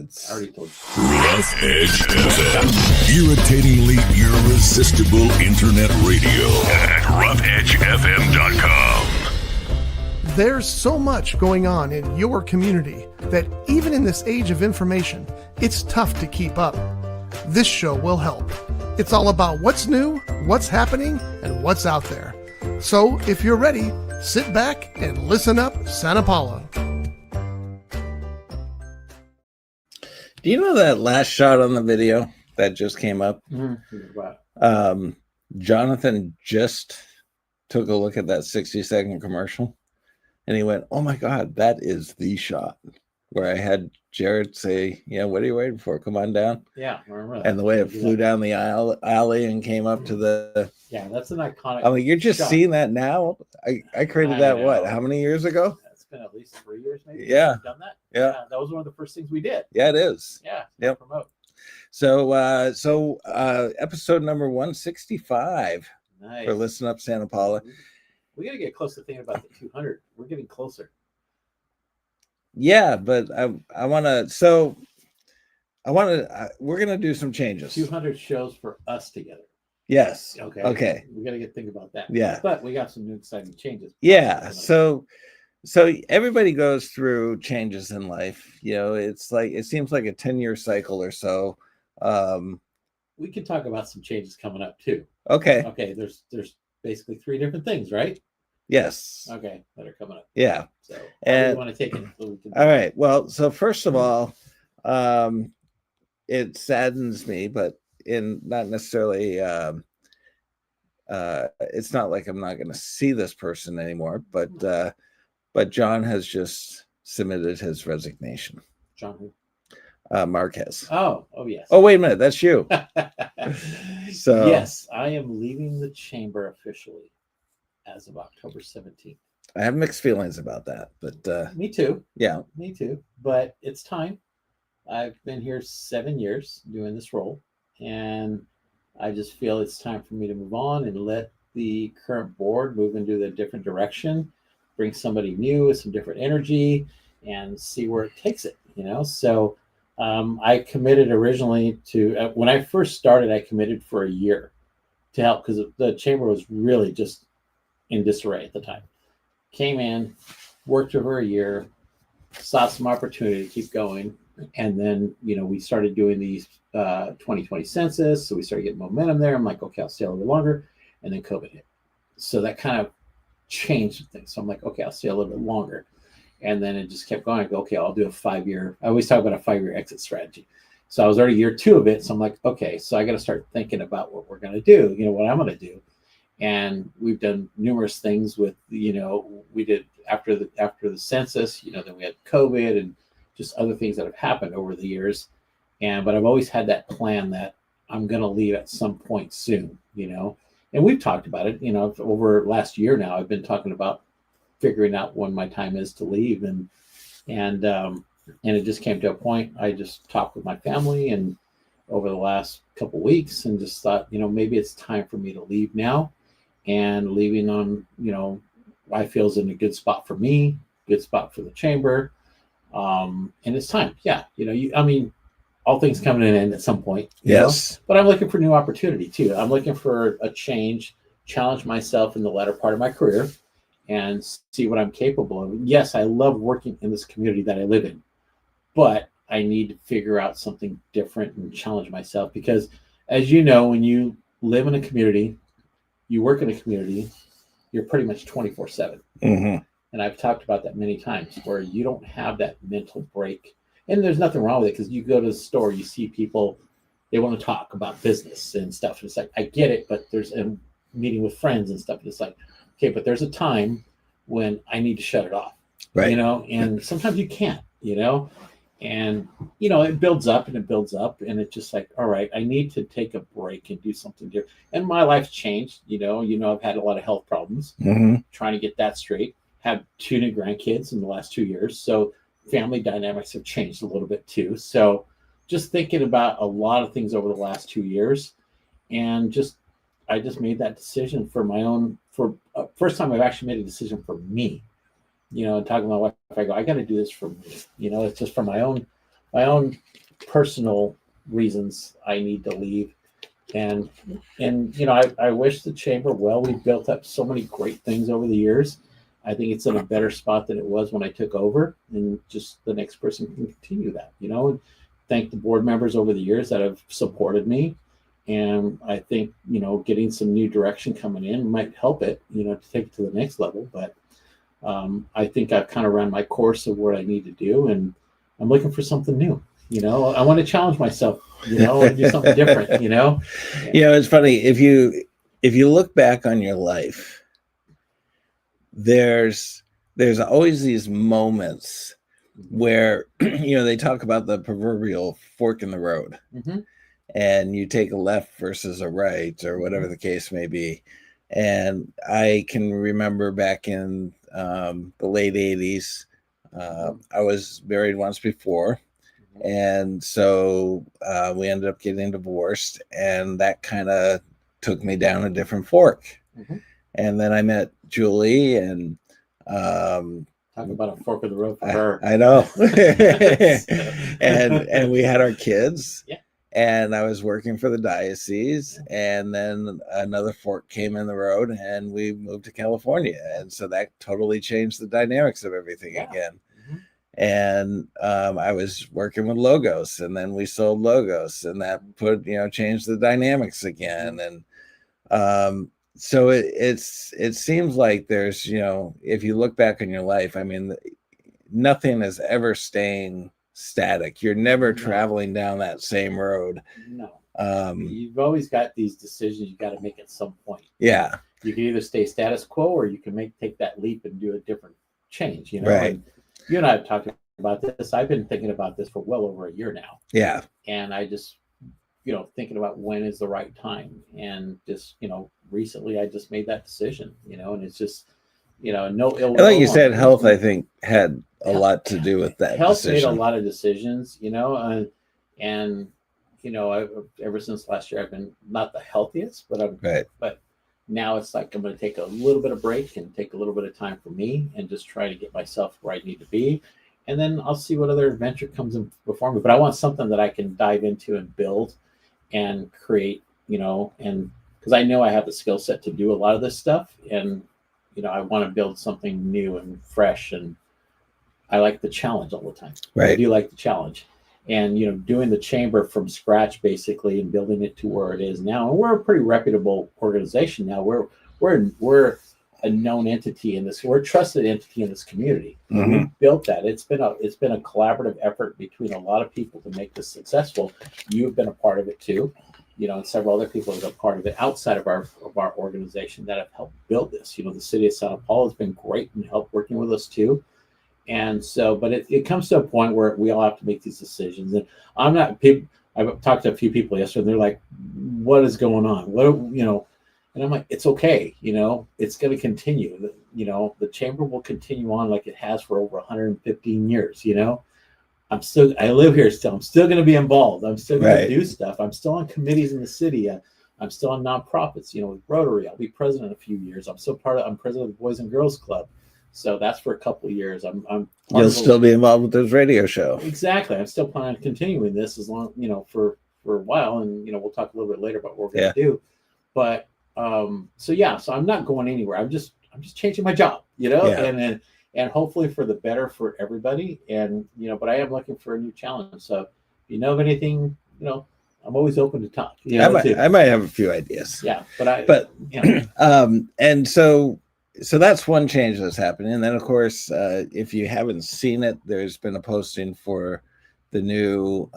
I already told you. Rough Edge FM. Irritatingly irresistible internet radio at roughedgefm.com. There's so much going on in your community that even in this age of information, it's tough to keep up. This show will help. It's all about what's new, what's happening, and what's out there. So if you're ready, sit back and listen up, Santa Paula. Do you know that last shot on the video that just came up? Mm-hmm. Jonathan just took a look at that 60-second commercial and he went, "Oh my God, that is the shot," where I had Jared say, "Yeah, what are you waiting for? Come on down." Yeah, I remember that. And the way it flew down the alley and came up to the... Yeah, that's an iconic I mean, you're just shot. seeing that now? I created that, what, how many years ago? It's been at least 3 years, maybe. Yeah. We've done that. Yeah. That was one of the first things we did. Yeah, it is. Yeah. Yep. Promote. So episode number 165 Nice. for Listen Up Santa Paula. We got to get close to thinking about the 200. We're getting closer. Yeah, but we're going to do some changes. 200 shows for us together. Yes. Okay. We got to think about that. Yeah. But we got some new exciting changes. Yeah. So everybody goes through changes in life. You know, it's like, it seems like a 10-year cycle or so. We could talk about some changes coming up too. Okay. Okay. There's basically 3 different things, right? Yes. Okay. That are coming up. Yeah. So And you want to take it? So we can... All right. Well, so first of all, it saddens me, but in not necessarily, it's not like I'm not going to see this person anymore, but John has just submitted his resignation. John who? Marquez. Oh, yes. Oh, wait a minute. That's you. So yes, I am leaving the chamber officially as of October 17th. I have mixed feelings about that, but Me too. yeah. Me too. But it's time. I've been here 7 years doing this role, and I just feel it's time for me to move on and let the current board move into a different direction, bring somebody new with some different energy, and see where it takes it, you know? So I committed originally to, when I first started, I committed for a year to help because the chamber was really just in disarray at the time. Came in, worked over a year, saw some opportunity to keep going. And then, we started doing these 2020 census. So we started getting momentum there. I'm like, okay, I'll stay a little bit longer. And then COVID hit. So that kind of changed things. So I'm like, okay, I'll stay a little bit longer. And then it just kept going. I go, okay, I'll do a 5-year. I always talk about a 5-year exit strategy. So I was already year 2 of it. So I'm like, okay, so I got to start thinking about what we're going to do, what I'm going to do. And we've done numerous things with, we did after the census, then we had COVID and just other things that have happened over the years. But I've always had that plan that I'm going to leave at some point soon, and we've talked about it, over last year now. I've been talking about figuring out when my time is to leave. And it just came to a point. I just talked with my family and over the last couple of weeks and just thought, maybe it's time for me to leave now, and leaving on, I feel is in a good spot for me, good spot for the chamber. And it's time. Yeah. All things come to an end at some point. Yes. But I'm looking for new opportunity too. I'm looking for a change, challenge myself in the latter part of my career and see what I'm capable of. Yes, I love working in this community that I live in, but I need to figure out something different and challenge myself because, as you know, when you live in a community, you work in a community, you're pretty much 24/7. Mm-hmm. And I've talked about that many times where you don't have that mental break. And there's nothing wrong with it because you go to the store, you see people, they want to talk about business and stuff. And it's like, I get it, but there's a meeting with friends and stuff. And it's like, okay, but there's a time when I need to shut it off, right? And sometimes you can't, and, it builds up and it builds up and it's just like, all right, I need to take a break and do something different. And my life's changed, I've had a lot of health problems, trying to get that straight. Had 2 new grandkids in the last 2 years. So family dynamics have changed a little bit too. So just thinking about a lot of things over the last 2 years and I just made that decision for my own, first time I've actually made a decision for me, and talking to my wife, I go, I got to do this for me. It's just for my own my own personal reasons I need to leave. And I wish the chamber well. We built up so many great things over the years. I think it's in a better spot than it was when I took over, and just the next person can continue that, and thank the board members over the years that have supported me. And I think, getting some new direction coming in might help it, to take it to the next level. But I think I've kind of run my course of what I need to do, and I'm looking for something new. I want to challenge myself, and do something different, It's funny, if you look back on your life, there's always these moments where they talk about the proverbial fork in the road, and you take a left versus a right, or whatever the case may be. And I can remember back in the late 80s, I was married once before. And so we ended up getting divorced, and that kind of took me down a different fork. And then I met Julie, and talk about a fork in the road for her. I know. and we had our kids. Yeah. And I was working for the diocese, and then another fork came in the road, and we moved to California. And so that totally changed the dynamics of everything again. And I was working with Logos, and then we sold Logos, and that changed the dynamics again. And so it seems like there's, if you look back on your life, I mean, nothing is ever staying static. You're never traveling down that same road. No. You've always got these decisions you got to make at some point. Yeah. You can either stay status quo, or you can take that leap and do a different change, Right. And you and I have talked about this. I've been thinking about this for well over a year now. Yeah. And I just, thinking about when is the right time. And just, recently I just made that decision, and it's just, no ill. And like you said, health, I think, had a lot to do with that. Health decision. made a lot of decisions, and ever since last year, I've been not the healthiest, but but now it's like I'm going to take a little bit of break and take a little bit of time for me, and just try to get myself where I need to be. And then I'll see what other adventure comes in before me. But I want something that I can dive into and build and create, and because I know I have the skill set to do a lot of this stuff. And, I want to build something new and fresh. And I like the challenge all the time. Right. I do like the challenge. And, doing the chamber from scratch, basically, and building it to where it is now. And we're a pretty reputable organization now. We're a known entity in this. We're a trusted entity in this community. We built that. It's been a collaborative effort between a lot of people to make this successful. You've been a part of it too, and several other people have been a part of it outside of our organization that have helped build this. The city of Santa Paula has been great and helped working with us too. And so, but it comes to a point where we all have to make these decisions. And I've talked to a few people yesterday, and they're like, "What is going on? And I'm like, it's okay. It's going to continue. The chamber will continue on like it has for over 115 years. I live here still. I'm still going to be involved. I'm still going to do stuff. I'm still on committees in the city. I'm still on nonprofits, with Rotary. I'll be president in a few years. I'm president of the Boys and Girls Club. So that's for a couple of years. You'll still be involved with this radio show. Exactly. I'm still planning on continuing this as long, for a while. And, we'll talk a little bit later about what we're going to do. But, so I'm not going anywhere. I'm just changing my job, and hopefully for the better for everybody. And, but I am looking for a new challenge. So if you know of anything, I'm always open to talk. I might have a few ideas. Yeah. And so that's one change that's happening. And then of course, if you haven't seen it, there's been a posting for the new,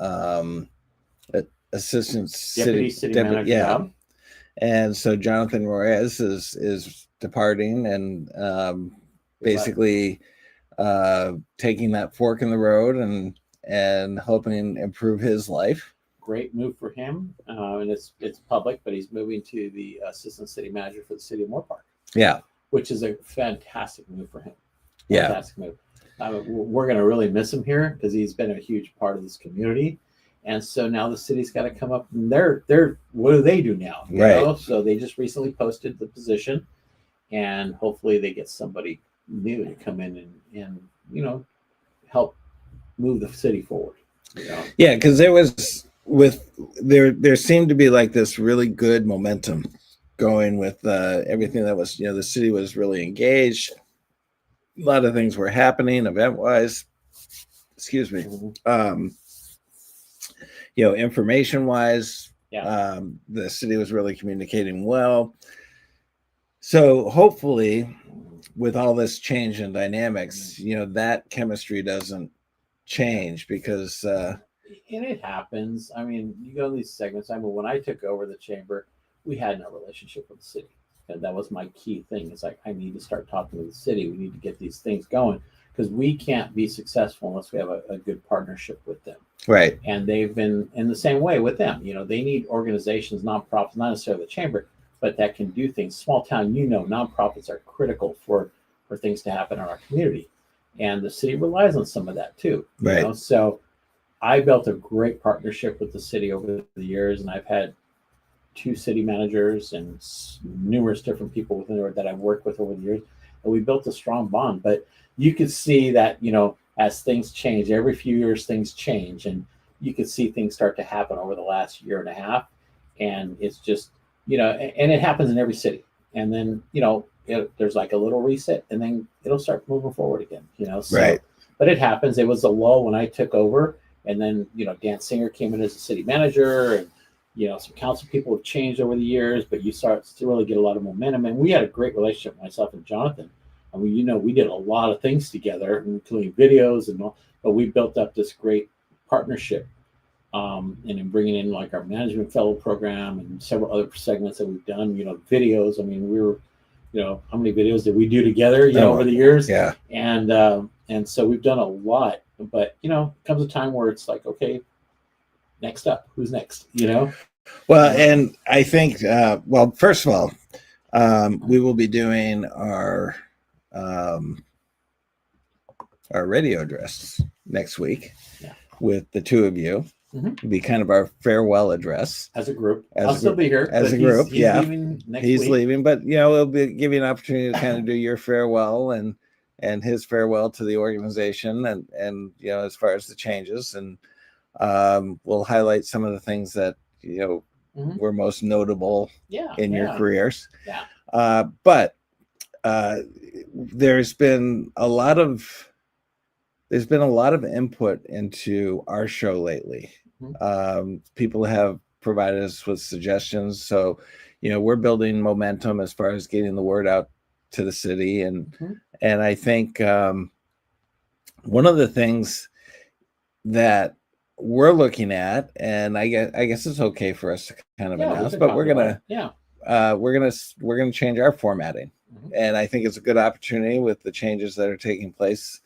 assistant city manager job. And so Jonathan Royes is departing, and basically taking that fork in the road and helping improve his life. Great move for him, and it's public, but he's moving to the assistant city manager for the city of Moorpark. Yeah, which is a fantastic move for him. Fantastic move. We're going to really miss him here because he's been a huge part of this community. And so now the city's got to come up, and they're what do they do now? Right. So they just recently posted the position, and hopefully they get somebody new to come in and help move the city forward. Yeah, because there seemed to be like this really good momentum going with everything that was, the city was really engaged. A lot of things were happening event wise. Excuse me. Information wise, the city was really communicating well. So hopefully, with all this change in dynamics, that chemistry doesn't change because. And it happens. I mean, you go to these segments. I mean, when I took over the chamber, we had no relationship with the city. And that was my key thing. It's like, I need to start talking to the city. We need to get these things going because we can't be successful unless we have a good partnership with them. Right. And they've been in the same way with them. They need organizations, nonprofits, not necessarily the chamber, but that can do things. Small town, nonprofits are critical for things to happen in our community. And the city relies on some of that too. Right. So I built a great partnership with the city over the years, and I've had 2 city managers and numerous different people within there that I've worked with over the years, and we built a strong bond. But you could see that, as things change, every few years things change, and you could see things start to happen over the last year and a half, and it's just, and it happens in every city, and then there's like a little reset, and then it'll start moving forward again. So, right. But it happens. It was a lull when I took over. And then, Dan Singer came in as a city manager, and, some council people have changed over the years, but you start to really get a lot of momentum. And we had a great relationship, myself and Jonathan. I mean, we did a lot of things together, including videos and all, but we built up this great partnership. And in bringing in like our management fellow program and several other segments that we've done, videos. I mean, we were, how many videos did we do together, over the years? Yeah. And so we've done a lot. But comes a time where it's like, okay, next up, who's next? Well, and I think, first of all, we will be doing our radio address next week with the 2 of you. It'll be kind of our farewell address as a group. I'll still be here as a group. He's leaving next week. Leaving, but we'll be giving an opportunity to kind of do your farewell and his farewell to the organization and as far as the changes, and we'll highlight some of the things that were most notable in your careers. But there's been a lot of input into our show lately. People have provided us with suggestions, so we're building momentum as far as getting the word out to the city, and I think one of the things that we're looking at, and I guess it's okay for us to kind of announce, but we're gonna change our formatting, and I think it's a good opportunity with the changes that are taking place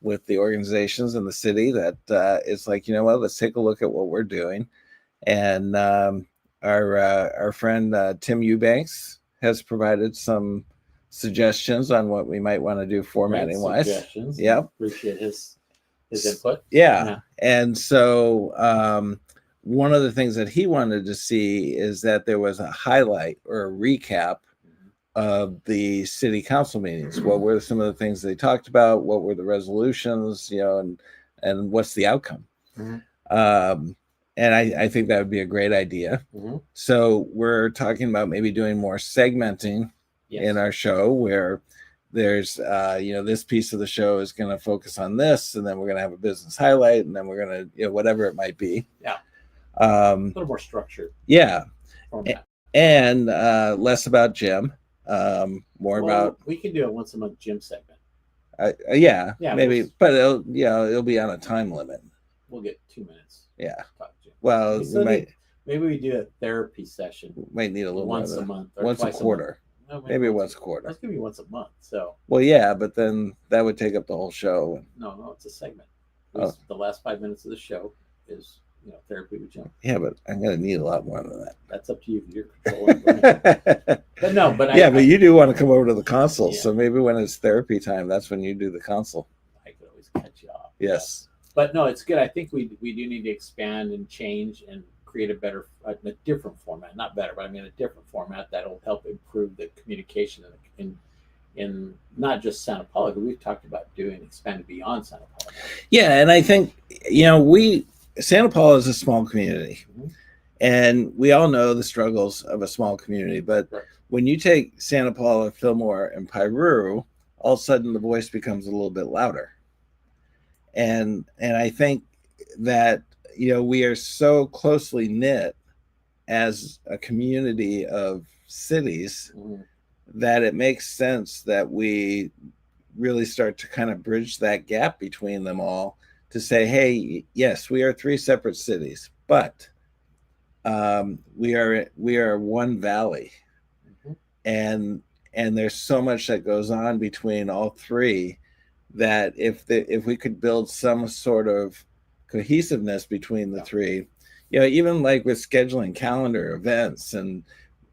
with the organizations in the city. That it's like, let's take a look at what we're doing, and our friend Tim Eubanks has provided some suggestions on what we might want to do formatting wise. Yeah, appreciate his input. Yeah. And so one of the things that he wanted to see is that there was a highlight or a recap of the city council meetings. What were some of the things they talked about? What were the resolutions? And what's the outcome? And I think that would be a great idea. So we're talking about maybe doing more segmenting in our show, where there's this piece of the show is going to focus on this, and then we're going to have a business highlight, and then we're going to whatever it might be. A little more structured. Format. And less about Jim, more about. We can do a once a month Jim segment. Maybe, but it'll be on a time limit. We'll get 2 minutes. Well, maybe we do a therapy session. Might need a little once a month, or once a quarter. No, maybe once a quarter. Let's give you once a month. So. Well, yeah, but then that would take up the whole show. No, it's a segment. The last 5 minutes of the show is therapy with Jim. Yeah, but I'm gonna need a lot more than that. That's up to you. You're controlling. But you do want to come over to the console, so maybe when it's therapy time, that's when you do the console. I could always catch you off. Yes. But no, it's good. I think we do need to expand and change and create a different format. Not better, but I mean a different format that'll help improve the communication in not just Santa Paula, but we've talked about expanding beyond Santa Paula. Yeah, and I think Santa Paula is a small community, Mhm. and we all know the struggles of a small community. But Right. when you take Santa Paula, Fillmore, and Piru, all of a sudden the voice becomes a little bit louder. And I think that we are so closely knit as a community of cities Mhm. that it makes sense that we really start to kind of bridge that gap between them all to say, hey, yes, we are three separate cities, but we are one valley, Mhm. and there's so much that goes on between all three that if we could build some sort of cohesiveness between the Yeah. three, even like with scheduling calendar events, and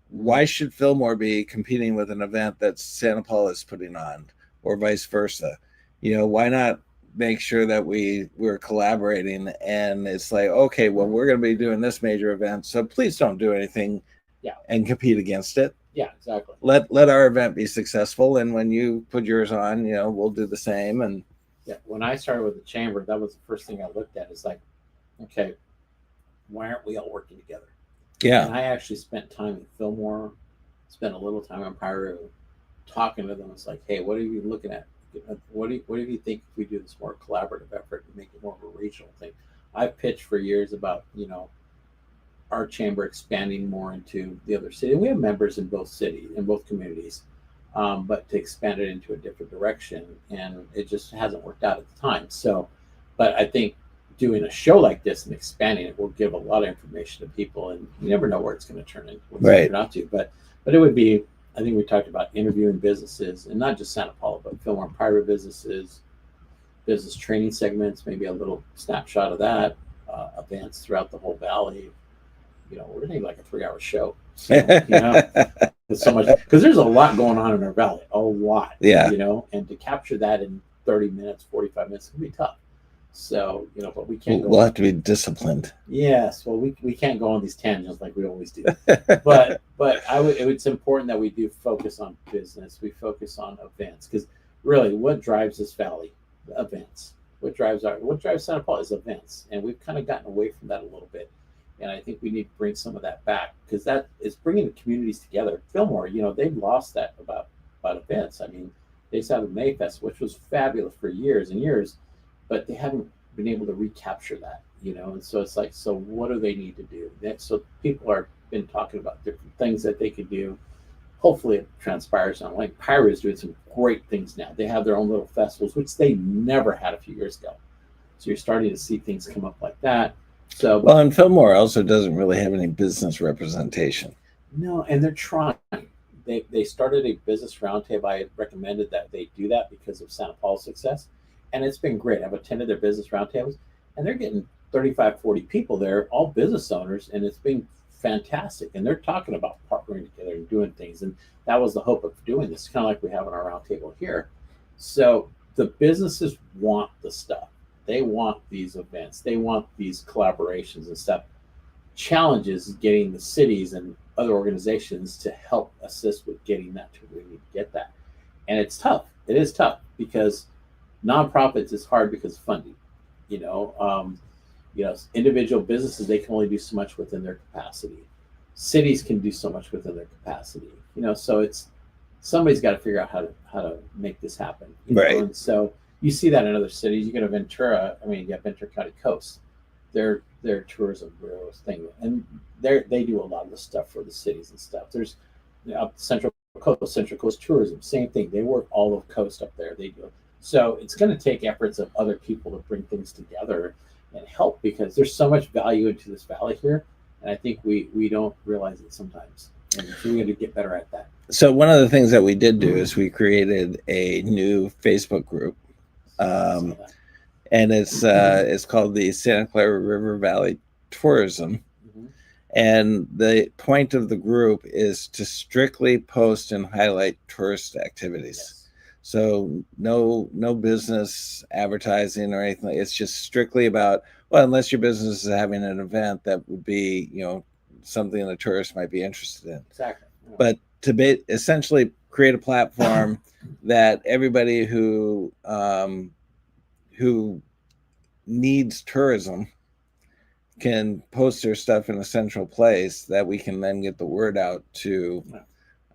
why Mhm. should Fillmore be competing with an event that Santa Paula is putting on, or vice versa? Why not make sure that we're collaborating, and it's like, okay, well, we're going to be doing this major event, so please don't do anything Yeah. and compete against it. Yeah, exactly. Let our event be successful, and when you put yours on, we'll do the same. And Yeah. When I started with the chamber, that was the first thing I looked at. Is like, okay, why aren't we all working together? yeah, And I actually spent time in Fillmore, spent a little time in Piru, talking to them. It's like, hey, what are you looking at? What do you think if we do this more collaborative effort and make it more of a regional thing? I've pitched for years about our chamber expanding more into the other city. We have members in both cities, in both communities, but to expand it into a different direction, and it just hasn't worked out at the time. So, but I think doing a show like this and expanding it will give a lot of information to people, and you never know where it's going to turn into, what's going to turn out to. But it would be, I think we talked about interviewing businesses, and not just Santa Paula, but Fillmore and Piru businesses, business training segments, maybe a little snapshot of that, events throughout the whole valley. We're gonna need like a 3-hour show. So, there's so much, because there's a lot going on in our valley, a lot. Yeah. And to capture that in 30 minutes, 45 minutes can be tough. So, but we can't go. We'll have to be disciplined. Yes, well, we can't go on these tangents like we always do. But it's important that we do focus on business. We focus on events, because really, what drives this valley? Events. What drives Santa Paula is events, and we've kind of gotten away from that a little bit. And I think we need to bring some of that back, because that is bringing the communities together. Fillmore, they've lost that about events. I mean, they used to have a Mayfest, which was fabulous for years and years, but they haven't been able to recapture that. And so it's like, so what do they need to do? So people are been talking about different things that they could do. Hopefully it transpires on. Like Piru is doing some great things now. They have their own little festivals, which they never had a few years ago. So you're starting to see things come up like that. So, well, and Fillmore also doesn't really have any business representation. No, and they're trying. They started a business roundtable. I had recommended that they do that because of Santa Paula's success, and it's been great. I've attended their business roundtables, and they're getting 35, 40 people there, all business owners, and it's been fantastic. And they're talking about partnering together and doing things, and that was the hope of doing this, kind of like we have on our roundtable here. So the businesses want the stuff. They want these events. They want these collaborations and stuff. Challenges getting the cities and other organizations to help assist with getting that to where we need to get that. And it's tough. It is tough because nonprofits is hard because of funding. Individual businesses, they can only do so much within their capacity. Cities can do so much within their capacity. So it's somebody's got to figure out how to make this happen. Right. And so you see that in other cities. You go to Ventura. You have Ventura County Coast. Their tourism bureau thing, and they do a lot of the stuff for the cities and stuff. There's Central Coast Tourism, same thing. They work all of coast up there. They do. So it's going to take efforts of other people to bring things together and help, because there's so much value into this valley here, and I think we don't realize it sometimes. And so we got to get better at that. So one of the things that we did do is we created a new Facebook group. And it's called the Santa Clara River Valley Tourism. Mm-hmm. And the point of the group is to strictly post and highlight tourist activities. Yes. So no business advertising or anything. It's just strictly about, well, unless your business is having an event that would be, something a tourist might be interested in. Exactly. Yeah. But to essentially create a platform that everybody who needs tourism can post their stuff in a central place that we can then get the word out to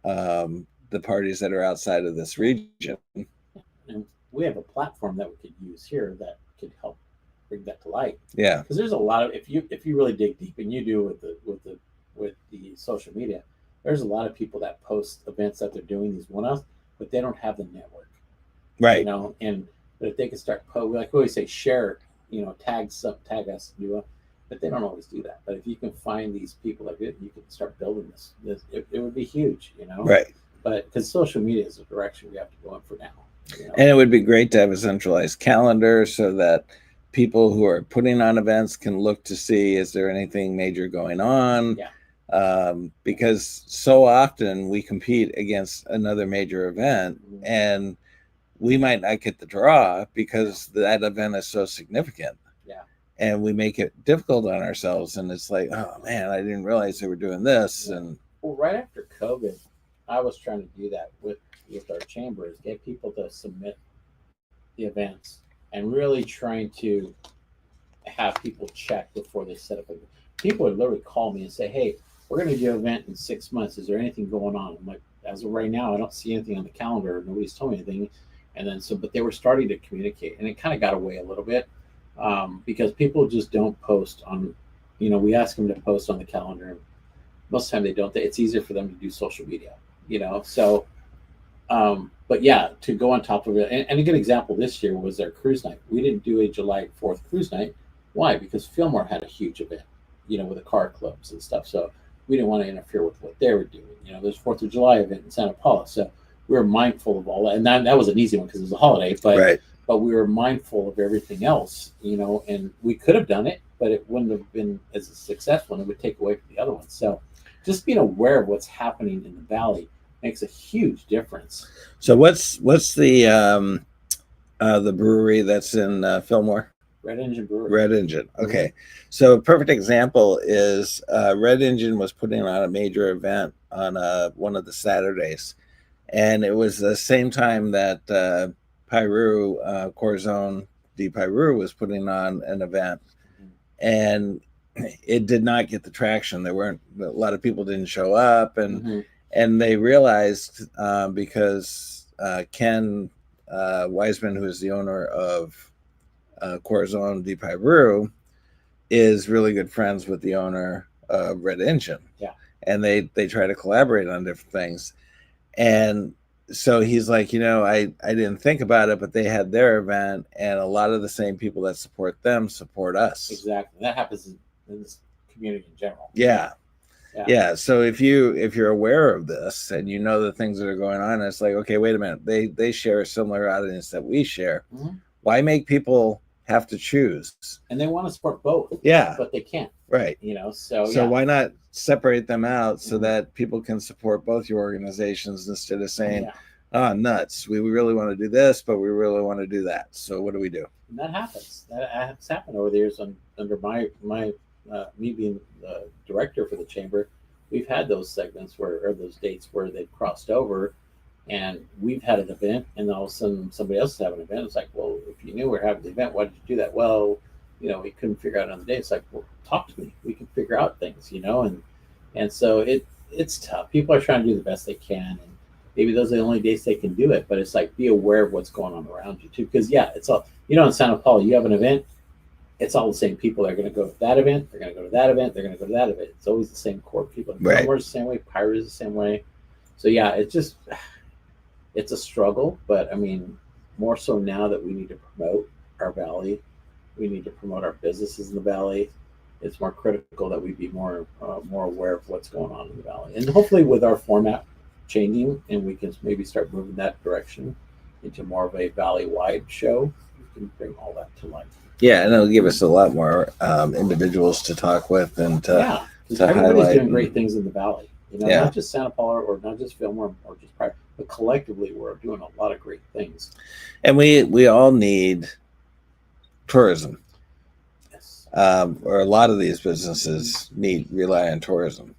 the parties that are outside of this region. And we have a platform that we could use here that could help bring that to light. Yeah. Because there's a lot of, if you really dig deep, and you do with the social media, there's a lot of people that post events that they're doing, these one-offs, but they don't have the network. Right. You know, but if they could start like we always say, share, tag us, but they don't always do that. But if you can find these people like it, you can start building this. It would be huge, Right. But because social media is the direction we have to go in for now. And it would be great to have a centralized calendar so that people who are putting on events can look to see, is there anything major going on? Yeah. Because so often we compete against another major event, Mm-hmm. and we might not get the draw because that event is so significant. Yeah. And we make it difficult on ourselves. And it's like, oh man, I didn't realize they were doing this. Yeah. And well, right after COVID, I was trying to do that with our chambers, get people to submit the events, and really trying to have people check before they set up a. People would literally call me and say, "Hey, we're going to do an event in 6 months. Is there anything going on?" I'm like, as of right now, I don't see anything on the calendar. Nobody's told me anything. And then but they were starting to communicate, and it kind of got away a little bit because people just don't post on. We ask them to post on the calendar, and most of the time they don't. It's easier for them to do social media. So. But yeah, to go on top of it, and a good example this year was our cruise night. We didn't do a July 4th cruise night. Why? Because Fillmore had a huge event, with the car clubs and stuff. So we didn't want to interfere with what they were doing. There's 4th of July event in Santa Paula. So we were mindful of all that. And that was an easy one because it was a holiday, but we were mindful of everything else, and we could have done it, but it wouldn't have been as successful, and it would take away from the other ones. So just being aware of what's happening in the Valley makes a huge difference. So what's the brewery that's in Fillmore? Red Engine Brewery. Red Engine. Okay. So a perfect example is Red Engine was putting on a major event on one of the Saturdays. And it was the same time that Piru, Corazon de Piru was putting on an event. Mm-hmm. And it did not get the traction. A lot of people didn't show up. And Mm-hmm. And they realized because Ken Wiseman, who is the owner of Corazon de Piru, is really good friends with the owner of Red Engine. Yeah. And they try to collaborate on different things. And so he's like, I didn't think about it, but they had their event, and a lot of the same people that support them support us. Exactly. That happens in this community in general. Yeah. So if you're aware of this and you know the things that are going on, it's like, okay, wait a minute. They share a similar audience that we share. Mm-hmm. Why make people have to choose? And they want to support both. Yeah. But they can't. Right. So why not separate them out so that people can support both your organizations instead of saying, nuts. We really want to do this, but we really want to do that. So what do we do? And that happens. That has happened over the years under my me being the director for the chamber. We've had those segments or those dates where they've crossed over, and we've had an event, and all of a sudden somebody else is having an event. It's like, well, if you knew we were having the event, why did you do that? Well, we couldn't figure out on the day. It's like, well, talk to me. We can figure out things, and so it's tough. People are trying to do the best they can, and maybe those are the only days they can do it. But it's like, be aware of what's going on around you too, because it's all in Santa Paula. You have an event. It's all the same people that are going to go to that event. They're going to go to that event. They're going to go to that event. It's always the same core people. Right. Fillmore's the same way. Pyro is the same way. So it's a struggle. But I mean, more so now that we need to promote our Valley, we need to promote our businesses in the Valley. It's more critical that we be more aware of what's going on in the Valley, and hopefully with our format changing, and we can maybe start moving that direction into more of a Valley-wide show. We can bring all that to life. Yeah, and it'll give us a lot more individuals to talk with and to everybody's highlight doing great things in the Valley. Not just Santa Paula or not just Fillmore or just Pryor, but collectively we're doing a lot of great things. And we all need tourism. Yes. Or a lot of these businesses rely on tourism.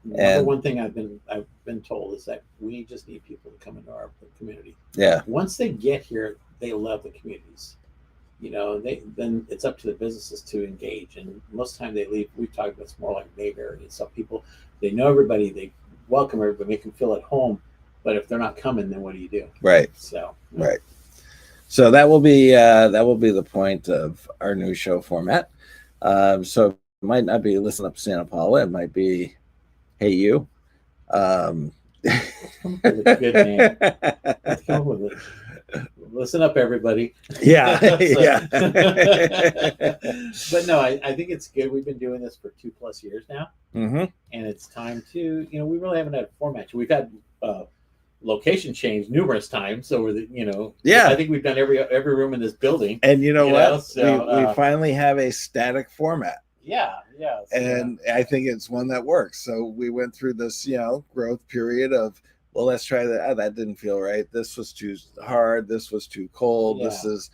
One thing I've been told is that we just need people to come into our community. Yeah. Once they get here, they love the communities. then it's up to the businesses to engage. And most of the time they leave. We've talked about it's more like Mayberry. And some people, they know everybody, they welcome everybody, make them feel at home. But if they're not coming, then what do you do? Right. So Right. So that will be the point of our new show format. So it might not be Listen Up Santa Paula. It might be Hey You. Come up with a good name. Let's come up with it. Listen up, everybody. Yeah. Yeah. But no, I think it's good. We've been doing this for 2+ years now, Mm-hmm. and it's time to, we really haven't had a format. We've had location change numerous times over the, Yeah. I think we've done every room in this building. And you know what? So, we finally have a static format. Yeah. So, And I think it's one that works. So we went through this, growth period of, well, let's try that. Oh, that didn't feel right. This was too hard. This was too cold. Yeah. This is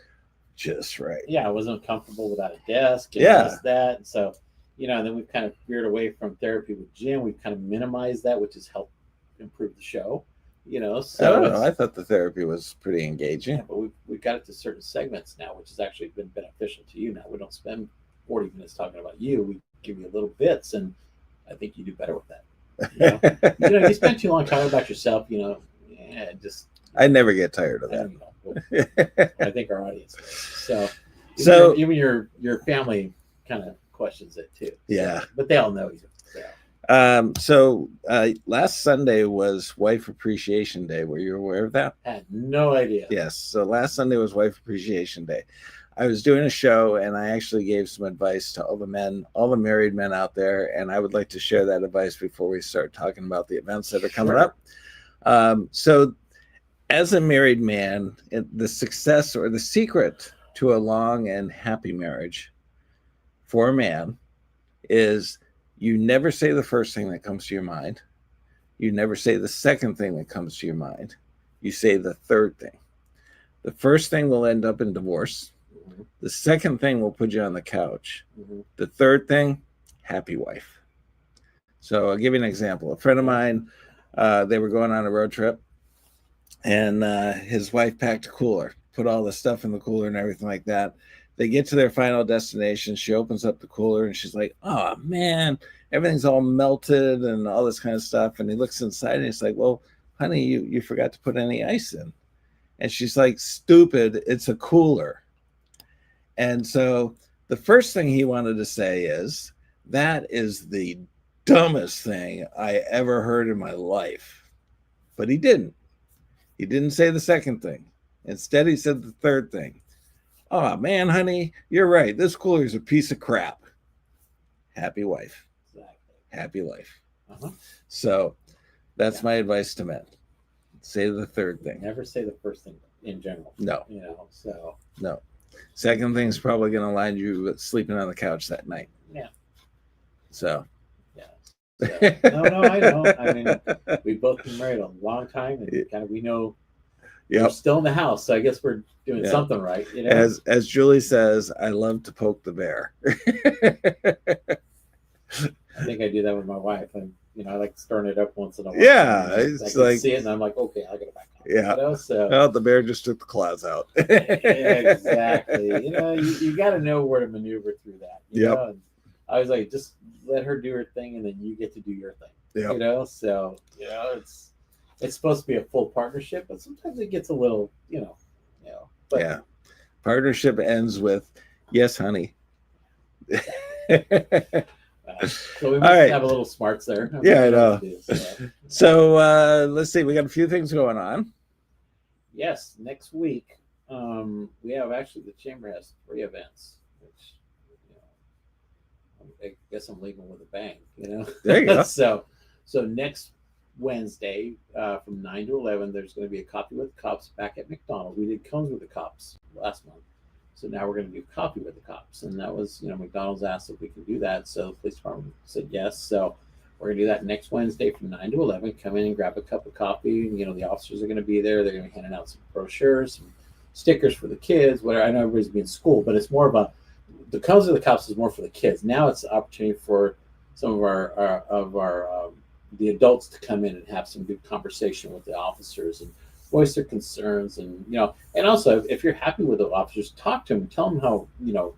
just right. I wasn't comfortable without a desk. And Yeah. this, that. And so, and then we've kind of veered away from therapy with Jim. We've kind of minimized that, which has helped improve the show. So I don't know. I thought the therapy was pretty engaging. Yeah, but we've got it to certain segments now, which has actually been beneficial to you. Now we don't spend 40 minutes talking about you. We give you little bits, and I think you do better with that. You spend too long talking about yourself. I never get tired of that. I think our audience does. So even your family kind of questions it too. Yeah, but they all know you. So last Sunday was Wife Appreciation Day. Were you aware of that? I had no idea. Yes. So last Sunday was Wife Appreciation Day. I was doing a show and I actually gave some advice to all the married men out there. And I would like to share that advice before we start talking about the events that are coming up. So as a married man, the success or the secret to a long and happy marriage for a man is you never say the first thing that comes to your mind. You never say the second thing that comes to your mind. You say the third thing. The first thing will end up in divorce. Mm-hmm. The second thing will put you on the couch. Mm-hmm. The third thing, happy wife. So I'll give you an example. A friend of mine, they were going on a road trip, and his wife packed a cooler, put all the stuff in the cooler and everything like that. They get to their final destination. She opens up the cooler and she's like, oh man, everything's all melted and all this kind of stuff. And he looks inside and he's like, well, honey, you forgot to put any ice in. And she's like, stupid, it's a cooler. And so the first thing he wanted to say is, that is the dumbest thing I ever heard in my life. But he didn't. He didn't say the second thing. Instead, he said the third thing. Oh, man, honey, you're right. This cooler is a piece of crap. Happy wife. Exactly. Happy life. Uh-huh. So that's my advice to men. Say the third thing. Never say the first thing in general. No. So. No. Second thing's probably going to land you with sleeping on the couch that night. Yeah. So. Yeah. So, no, I know. I mean, we've both been married a long time, and kind of we know. We're still in the house, so I guess we're doing something right. As Julie says, I love to poke the bear. I think I do that with my wife, and I like stirring it up once in a while. Yeah, it's like see it, and I'm like, okay, I'll get it back on. Yeah. So well, the bear just took the claws out. Exactly. You got to know where to maneuver through that. Yeah. I was like, just let her do her thing, and then you get to do your thing. Yeah. So it's supposed to be a full partnership, but sometimes it gets a little, But, yeah. Partnership ends with, yes, honey. So we must have a little smarts there. Yeah, I know. So let's see. We got a few things going on. Yes. Next week, we have actually the chamber has 3 events, which, I guess I'm leaving with a bang, There you go. So next Wednesday from 9 to 11, there's going to be a Coffee with the Cops back at McDonald's. We did Cones with the Cops last month. So now we're going to do Coffee with the Cops. And that was, McDonald's asked if we could do that. So the police department said yes. So we're going to do that next Wednesday from 9 to 11. Come in and grab a cup of coffee. The officers are going to be there. They're going to be handing out some brochures, some stickers for the kids, whatever. I know everybody's being school, but it's more about the Cones with the Cops is more for the kids. Now it's an opportunity for some of our the adults to come in and have some good conversation with the officers and voice their concerns, and and also if you're happy with the officers, talk to them, tell them how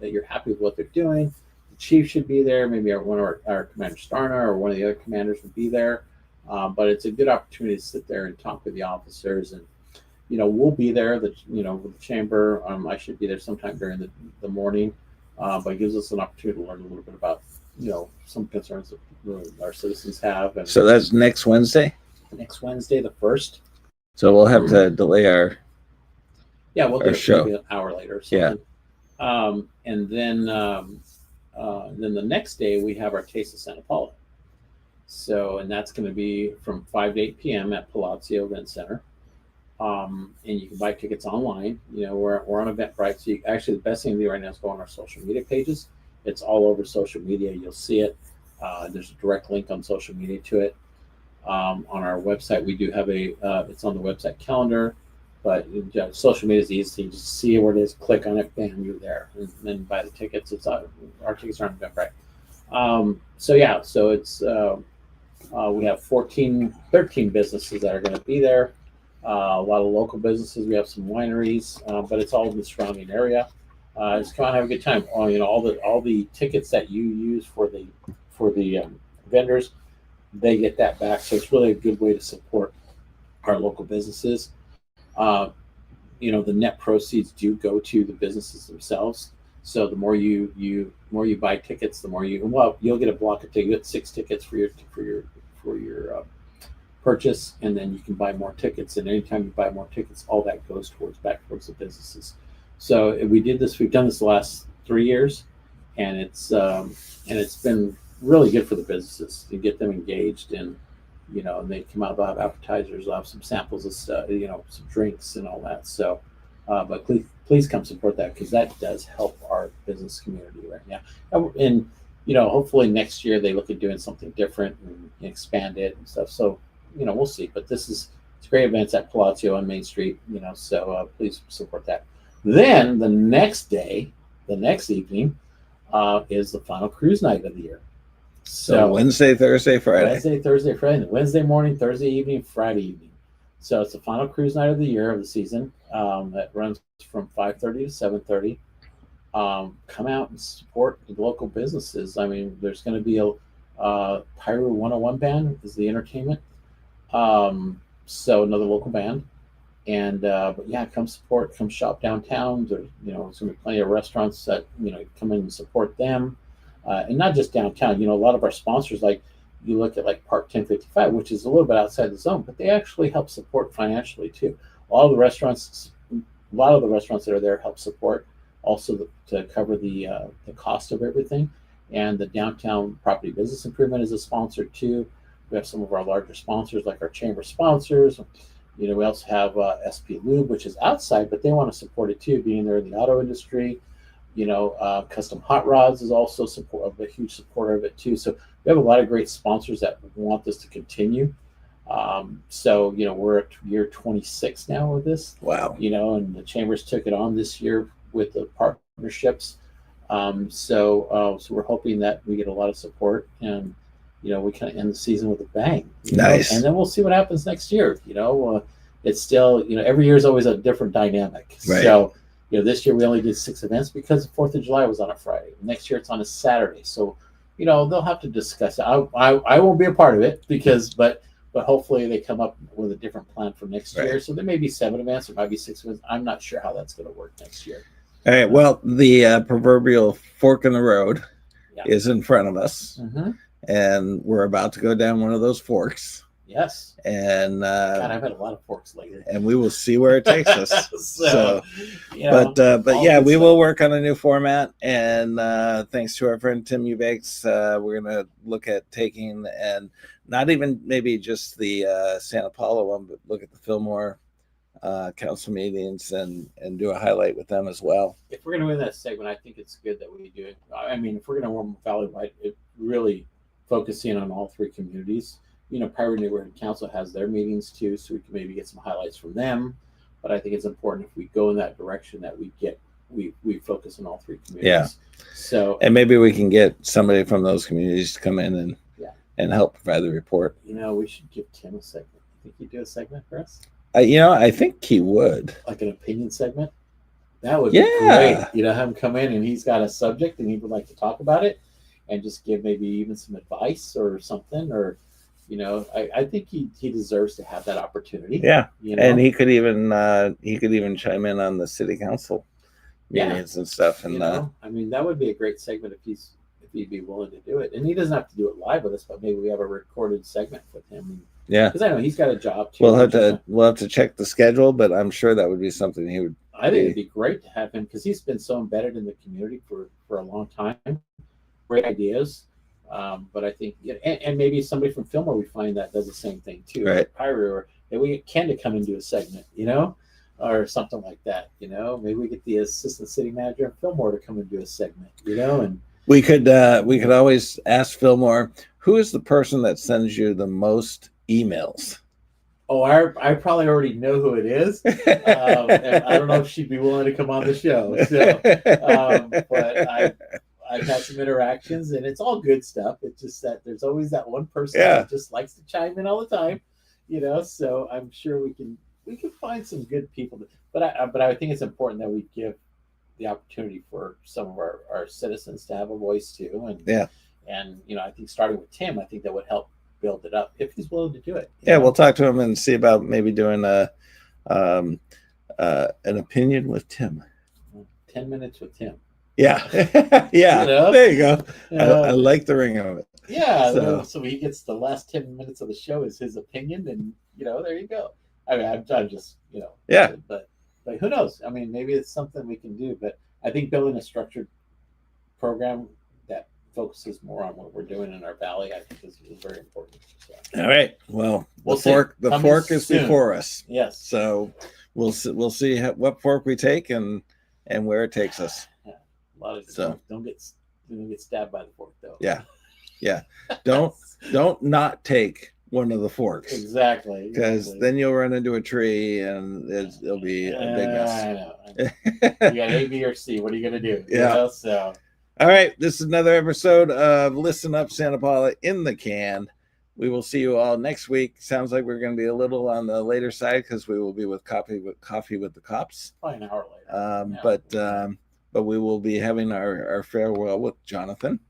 that you're happy with what they're doing. The chief should be there, maybe one of our Commander Starna or one of the other commanders would be there. But it's a good opportunity to sit there and talk with the officers, and we'll be there. With the chamber, I should be there sometime during the morning, but it gives us an opportunity to learn a little bit about some concerns that our citizens have. And So that's next Wednesday. next Wednesday, the 1st. So we'll have to delay our. Yeah, we'll do Our it show. maybe an hour later. Or something. And then the next day we have our Taste of Santa Paula. So, and that's going to be from 5 to 8 p.m. at Palazzo Event Center. And you can buy tickets online. We're on Eventbrite. So actually, the best thing to do right now is go on our social media pages. It's all over social media. You'll see it. There's a direct link on social media to it. On our website, we do have it's on the website calendar, but social media is easy. You just see where it is, click on it, bam, you're there, and then buy the tickets. Our tickets are on Eventbrite. So it's we have 13 businesses that are going to be there. A lot of local businesses. We have some wineries, but it's all in the surrounding area. Just come out and have a good time. All the tickets that you use for the vendors, they get that back. So it's really a good way to support our local businesses. The net proceeds do go to the businesses themselves. So the more you buy tickets, the more you'll get a block of tickets. You get 6 tickets for your purchase, and then you can buy more tickets. And anytime you buy more tickets, all that goes back towards the businesses. So we've done this the last 3 years, and it's been really good for the businesses to get them engaged, and and they come out, they'll have appetizers, they'll have some samples of stuff, some drinks and all that. So but please come support that, because that does help our business community right now. And hopefully next year they look at doing something different and expand it and stuff. So we'll see. But it's great events at Palazzo on Main Street. So please support that. Then the next evening is the final cruise night of the year. So Wednesday, Thursday, Friday. Wednesday, Thursday, Friday. Wednesday morning, Thursday evening, Friday evening. So it's the final cruise night of the year, of the season. That runs from 5:30 to 7:30. Come out and support the local businesses. I mean, there's going to be a Pyro 101 band is the entertainment. So another local band. And but yeah, come support, come shop downtown. There's there's gonna be plenty of restaurants that come in and support them, and not just downtown. A lot of our sponsors, like you look at like Park 1055, which is a little bit outside the zone, but they actually help support financially too. A lot of the restaurants that are there help support also to cover the cost of everything. And the downtown property business improvement is a sponsor too. We have some of our larger sponsors, like our chamber sponsors. We also have SP Lube, which is outside, but they want to support it too, being there in the auto industry. Custom Hot Rods is also a huge supporter of it too. So we have a lot of great sponsors that want this to continue. So we're at year 26 now with this. Wow. And the chambers took it on this year with the partnerships. So we're hoping that we get a lot of support, and we kind of end the season with a bang. Nice. And then we'll see what happens next year. It's still, every year is always a different dynamic. Right. So, this year we only did 6 events because 4th of July was on a Friday. Next year it's on a Saturday. So, they'll have to discuss it. I won't be a part of it but hopefully they come up with a different plan for next year. So there may be 7 events, there might be 6 events. I'm not sure how that's going to work next year. All right. Well, the proverbial fork in the road is in front of us. Mm-hmm. And we're about to go down one of those forks. Yes. And God, I've had a lot of forks lately. And we will see where it takes us. But yeah, we will work on a new format. And thanks to our friend Tim Eubanks, we're going to look at taking, and not even maybe just the Santa Paula one, but look at the Fillmore council meetings and do a highlight with them as well. If we're going to win that segment, I think it's good that we do it. I mean, if we're going to win Valley-wide, it really focusing on all 3 communities. Pirate Neighborhood Council has their meetings too, so we can maybe get some highlights from them. But I think it's important if we go in that direction that we focus on all 3 communities. Yeah. So, and maybe we can get somebody from those communities to come in and help provide the report. We should give Tim a segment. You think he'd do a segment for us? I think he would. like an opinion segment. That would be Yeah. great. Have him come in and he's got a subject and he would like to talk about it and just give maybe even some advice or something. Or, I think he deserves to have that opportunity. Yeah. You know? And he could even chime in on the city council meetings and stuff. And that would be a great segment if he'd be willing to do it. And he doesn't have to do it live with us, but maybe we have a recorded segment with him. yeah, Because I know he's got a job too. we'll have to check the schedule, but I'm sure that would be something he would. I think it'd be great to have him because he's been so embedded in the community for a long time. Great ideas. But I think, and maybe somebody from Fillmore we find that does the same thing too. Right. Like Pyrie, or maybe we get Ken to come and do a segment, or something like that. Maybe we get the assistant city manager of Fillmore to come and do a segment, and We could always ask Fillmore, who is the person that sends you the most emails? oh, I probably already know who it is. And I don't know if she'd be willing to come on the show. So, but I've had some interactions, and it's all good stuff. It's just that there's always that one person that just likes to chime in all the time, So I'm sure we can find some good people. But I think it's important that we give the opportunity for some of our citizens to have a voice too. And I think starting with Tim, I think that would help build it up if he's willing to do it. We'll talk to him and see about maybe doing an opinion with Tim. 10 minutes with Tim. Yeah. Yeah. There you go. I like the ring of it. Yeah. So he gets the last 10 minutes of the show is his opinion, and there you go. I mean, I'm just Yeah. But who knows? I mean, maybe it's something we can do. But I think building a structured program that focuses more on what we're doing in our valley, I think is very important. So. All right. Well, We'll the see. fork is Soon. before us. Yes. So we'll see what fork we take and where it takes us. A lot of So. don't get stabbed by the fork though. Yeah. Yeah. Don't not take one of the forks. Exactly. Because then you'll run into a tree and it'll be a big mess. I know. You got A, B, or C. What are you gonna do? Yeah. So. All right. This is another episode of Listen Up Santa Paula in the can. We will see you all next week. Sounds like we're going to be a little on the later side because we will be with coffee with the cops. Probably an hour later. But we will be having our farewell with Jonathan,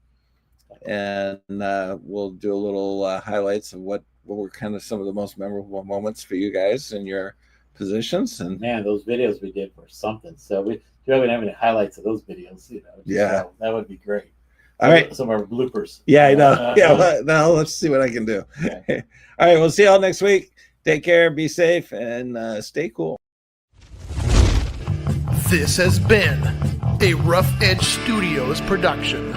and we'll do a little highlights of what were kind of some of the most memorable moments for you guys in your positions. And man, those videos we did were something. So we haven't have any highlights of those videos. Yeah. That would be great. All right. Some of our bloopers. Yeah, I know. Now let's see what I can do. Okay. All right. We'll see y'all next week. Take care. Be safe and stay cool. This has been a Rough Edge Studios production.